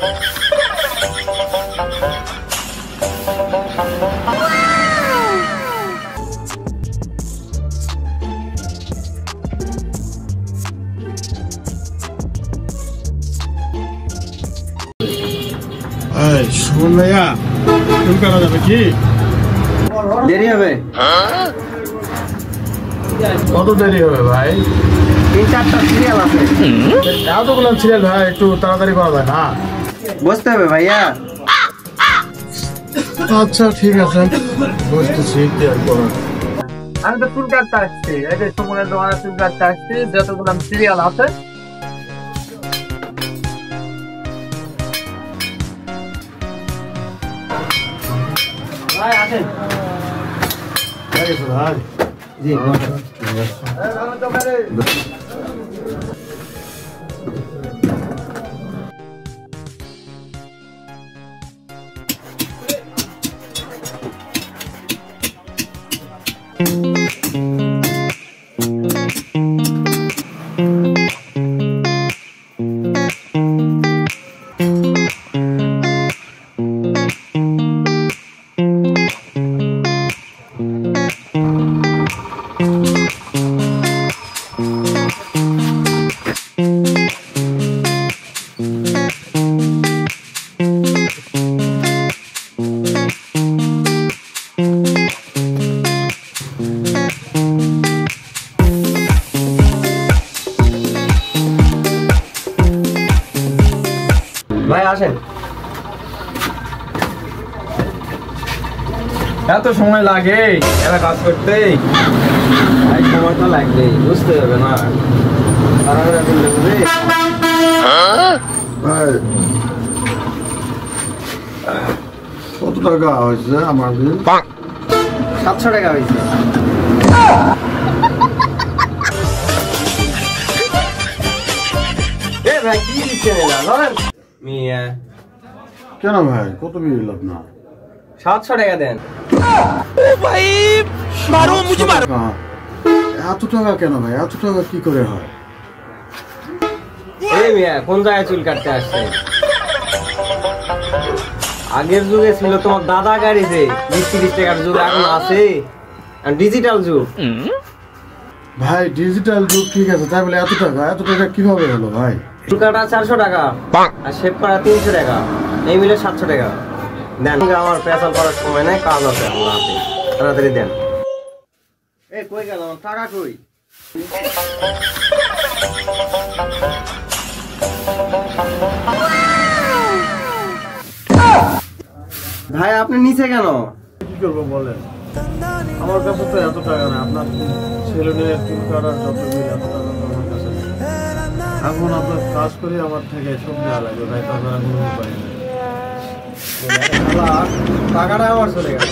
সুমন ভাইয়া চুল কাটা যাবে কি? দেরি হবে। কত দেরি হবে ভাই? 3-4টা সিরিয়াল আছে। এতগুলো সিরিয়াল ভাই, একটু তাড়াতাড়ি করা যায় না? বসতে হবে ভাইয়া। আচ্ছা ঠিক আছে, বসতেছি। কি আর করার? আমি তো চুল কাটতে আসছি, এই যে সুমনের দোকানে চুল কাটতে আসছি, যতগুলো সিরিয়াল আছে। ভাই আসেন। ভাই জি ভাই আসেন। এত সময় লাগে এরা কাজ করতে? ভাই সময় তো লাগবেই, বুঝতে হবে না? তাড়াহুড়া করলে হবে? ভাই কত টাকা হয়েছে আমার বিল? 700 টাকা হয়েছে। এ ভাই কি দিচ্ছেন এরা? ধরেন মিয়া। কেন ভাই, কত বিল আপনার? 700 টাকা দেন। এত টাকা কেন ভাই? এত টাকা কি করে হয়? এই মিয়া কোন জায়গায় চুল কাটতে আসছে? আগের যুগে ছিল তোমার দাদা গাড়িতে 20-30 টাকার যুগ, এখন আছে ডিজিটাল যুগ। ভাই ডিজিটাল যুগ ঠিক আছে, তাই বলে এত টাকা কিভাবে হলো ভাই? চুল কাটা 400 টাকা আর শেভ করা 300 টাকা, এই মিলে 700 টাকা দেন। আমার পেশাল করার সময় নাই, কাজ আছে আমার হাতে, তাড়াতাড়ি দেন। এই কই গেল আমার টাকা? কই ভাই আপনি নিচে কেন? কি করবো বলেন, আমার কাছে তো এত টাকা না। আপনার ছেলে মেয়ের চুল কাটার যত বিল, এত টাকা তো আমার কাছে নেই। এখন আপনার কাজ করে আমার থেকে সব নেওয়া লাগবে ভাই, তাছাড়া কোনো উপায় নেই। টাকাটা আমার চলে গেল।